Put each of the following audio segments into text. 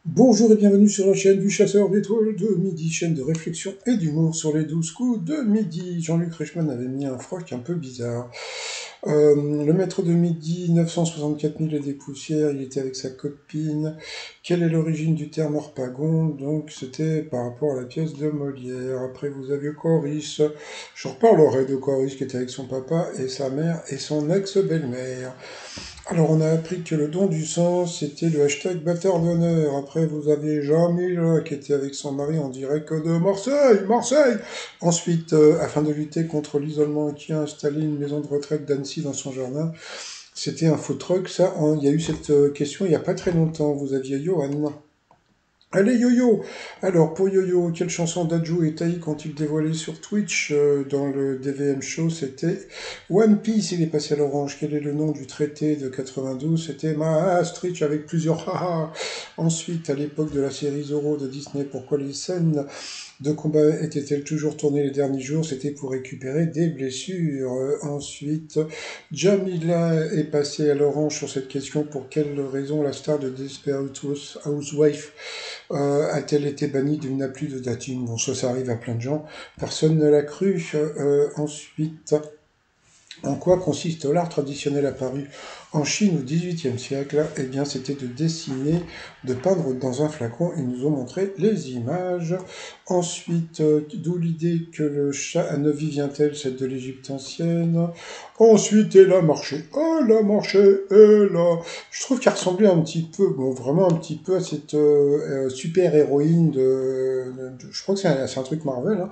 Bonjour et bienvenue sur la chaîne du Chasseur d'étoiles de midi, chaîne de réflexion et d'humour sur les 12 coups de midi. Jean-Luc Reichmann avait mis un froc un peu bizarre. Le maître de midi, 964 000 et des poussières, il était avec sa copine. Quelle est l'origine du terme orpagon? Donc c'était par rapport à la pièce de Molière. Après vous aviez Coris, je reparlerai de Coris qui était avec son papa et sa mère et son ex-belle-mère. Alors, on a appris que le don du sang, c'était le hashtag bâtard d'honneur. Après, vous aviez Jamila qui était avec son mari en direct de Marseille, Marseille. Ensuite, afin de lutter contre l'isolement, qui a installé une maison de retraite d'Annecy dans son jardin, c'était un food truck. Ça, il y a eu cette question il n'y a pas très longtemps. Vous aviez Johan. Allez Yo-Yo! Alors pour Yo-Yo, quelle chanson d'Adju et Taïk ont-ils dévoilé sur Twitch dans le DVM Show? C'était One Piece, il est passé à l'orange. Quel est le nom du traité de 92? C'était Maastricht avec plusieurs haha. Ensuite, à l'époque de la série Zorro de Disney, pourquoi les scènes de combat étaient-elles toujours tournées les derniers jours? C'était pour récupérer des blessures. Ensuite, Jamila est passée à l'orange sur cette question. Pour quelle raison la star de Desperate Housewife a-t-elle été bannie d'une appli de dating? Bon, ça arrive à plein de gens. Personne ne l'a cru. Ensuite, en quoi consiste l'art traditionnel apparu en Chine au XVIIIe siècle? Eh bien, c'était de dessiner, de peindre dans un flacon. Ils nous ont montré les images. Ensuite, d'où l'idée que le chat à 9 vies vient-elle? Celle de l'Égypte ancienne. Ensuite, elle a marché. Elle a marché. Elle a... Je trouve qu'elle ressemblait un petit peu, bon, vraiment un petit peu à cette super-héroïne je crois que c'est un truc Marvel, hein.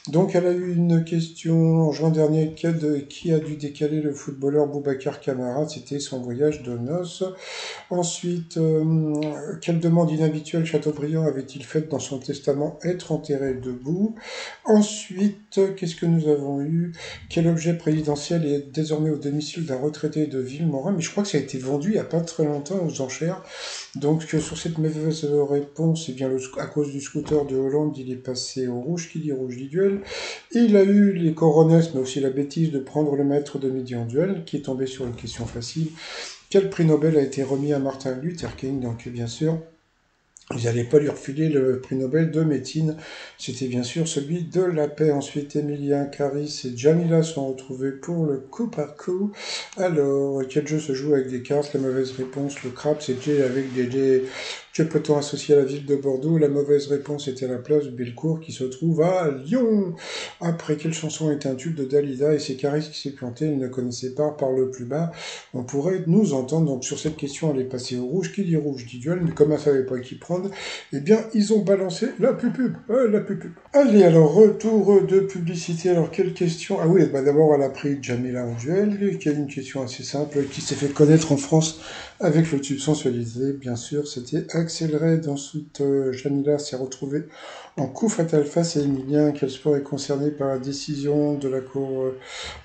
Donc, elle a eu une question en juin dernier. Qui a dû décaler le footballeur Boubacar Kamara? C'était son voyage de noces. Ensuite, quelle demande inhabituelle Chateaubriand avait-il faite dans son testament? Être enterré debout. Ensuite, qu'est-ce que nous avons eu? Quel objet présidentiel est désormais au domicile d'un retraité de Villemorin? Mais je crois que ça a été vendu il n'y a pas très longtemps aux enchères. Donc sur cette mauvaise réponse, eh bien, à cause du scooter de Hollande, il est passé au rouge. Qui dit rouge dit duel. Il a eu les coronesses, mais aussi la bêtise de prendre le maître de midi en duel, qui est tombé sur une question facile. Quel prix Nobel a été remis à Martin Luther King? Donc bien sûr, ils n'allaient pas lui refiler le prix Nobel de médecine. C'était bien sûr celui de la paix. Ensuite, Emilien, Caris et Jamila sont retrouvés pour le coup par coup. Alors, quel jeu se joue avec des cartes? La mauvaise réponse, le crabe, c'était avec des dés. Que peut-on associer à la ville de Bordeaux? La mauvaise réponse était la place de Bellecour qui se trouve à Lyon. Après, quelle chanson est un tube de Dalida? Et c'est Caris qui s'est planté, il ne connaissait pas par le plus bas. On pourrait nous entendre. Donc sur cette question, elle est passée au rouge. Qui dit rouge dit duel. Mais comme elle ne savait pas qui prendre, eh bien, ils ont balancé la pupube. La pupube. Allez, alors, retour de publicité. Alors, quelle question? Ah oui, bah d'abord, elle a pris Jamila en duel, qui a une question assez simple, qui s'est fait connaître en France avec le tube sensualisé. Bien sûr, c'était Axel Red. Ensuite, Jamila s'est retrouvée en coup fatal face à Emilien. Quel sport est concerné par la décision de la cour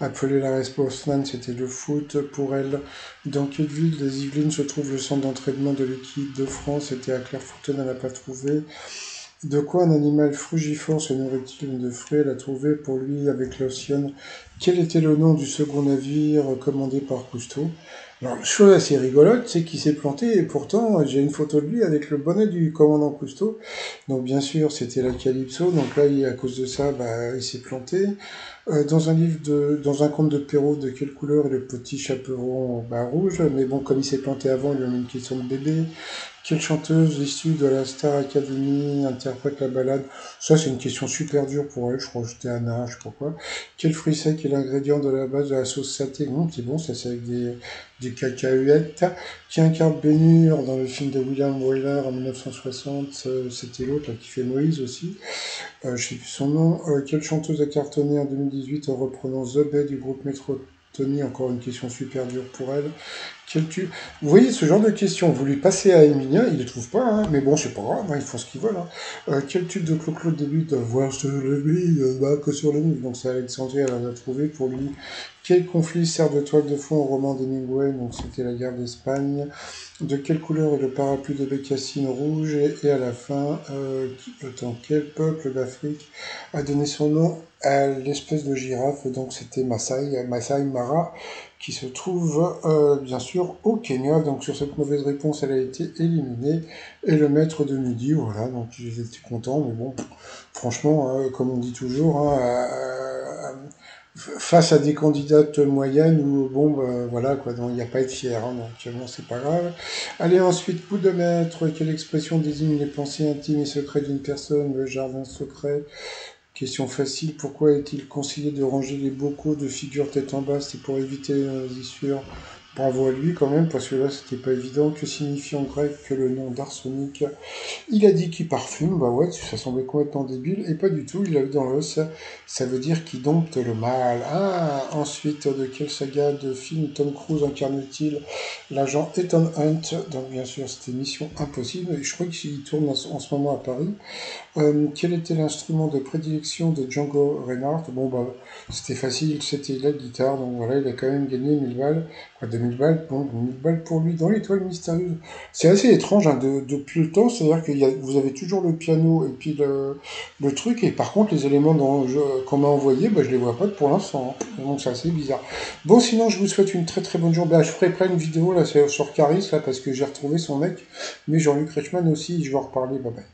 appelée la sportsman? C'était le foot pour elle. Dans quelle ville des Yvelines se trouve le centre d'entraînement de l'équipe de France? C'était à Clairefontaine, elle n'a pas trouvé. De quoi un animal frugivore se nourrit-il de fruits? Elle a trouvé pour lui avec l'Océan. Quel était le nom du second navire commandé par Cousteau? Alors, chose assez rigolote, c'est qu'il s'est planté et pourtant j'ai une photo de lui avec le bonnet du commandant Cousteau. Donc bien sûr, c'était la Calypso. Donc là, à cause de ça, bah, il s'est planté. Dans un conte de Perrault, de quelle couleur est le petit chaperon? Bah, rouge. Mais bon, comme il s'est planté avant, il lui a mis une question de bébé. Quelle chanteuse issue de la Star Academy interprète la ballade? Ça, c'est une question super dure pour elle. Je crois que c'était Anna, je sais pas quoi. Quel fruit sec est l'ingrédient de la base de la sauce saté? C'est bon, ça c'est avec des cacahuètes. Qui incarne Bénur dans le film de William Wyler en 1960? C'était l'autre là, qui fait Moïse aussi. Je sais plus son nom. Quelle chanteuse a cartonné en 2018 en reprenant The Bay du groupe Metro Tony? Encore une question super dure pour elle. Vous voyez ce genre de questions, vous lui passez à Emilien, il ne les trouve pas, hein, mais bon, c'est pas grave, hein, ils font ce qu'ils veulent. Hein. Quel tube de Clo-Clo débute voir sur le lit, que sur le nid? Donc c'est Alexandrie, elle en a trouvé pour lui. Quel conflit sert de toile de fond au roman d'Hemingway? Donc c'était la guerre d'Espagne. De quelle couleur est le parapluie de Bécassine? Rouge. Et à la fin, dans quel peuple d'Afrique a donné son nom à l'espèce de girafe? Donc c'était Maasai Mara, qui se trouve bien sûr au Kenya. Donc sur cette mauvaise réponse, elle a été éliminée. Et le maître de midi, voilà, donc j'étais content, mais bon, franchement, comme on dit toujours, hein, face à des candidates moyennes où, bon, ben, voilà, quoi, donc il n'y a pas à être fier, hein, donc bon, c'est pas grave. Allez, ensuite, coup de maître, quelle expression désigne les pensées intimes et secrètes d'une personne, le jardin secret? Question facile, pourquoi est-il conseillé de ranger les bocaux de figure tête en bas? C'est pour éviter les moisissures. Bravo à lui quand même, parce que là c'était pas évident. Que signifie en grec que le nom d'arsenic? Il a dit qu'il parfume, bah ouais, ça semblait complètement débile, et pas du tout, il l'a eu dans l'os, ça veut dire qu'il dompte le mal. Ah, ensuite, de quelle saga de film Tom Cruise incarne-t-il l'agent Ethan Hunt? Donc bien sûr, c'était Mission Impossible, et je crois qu'il tourne en ce moment à Paris. Quel était l'instrument de prédilection de Django Reinhardt? Bon, bah, c'était facile, c'était la guitare, donc voilà, il a quand même gagné 1000 balles. Quoi, 2000 balles? Bon, 1000 balles pour lui dans l'étoile mystérieuse. C'est assez étrange, hein, depuis le temps, c'est-à-dire que vous avez toujours le piano et puis le truc, et par contre, les éléments qu'on m'a envoyés, bah, je les vois pas pour l'instant, hein. Donc c'est assez bizarre. Bon, sinon, je vous souhaite une très très bonne journée. Bah, je ferai pas une vidéo là sur Caris, là, parce que j'ai retrouvé son mec, mais Jean-Luc Reichmann aussi, je vais en reparler, bye bye.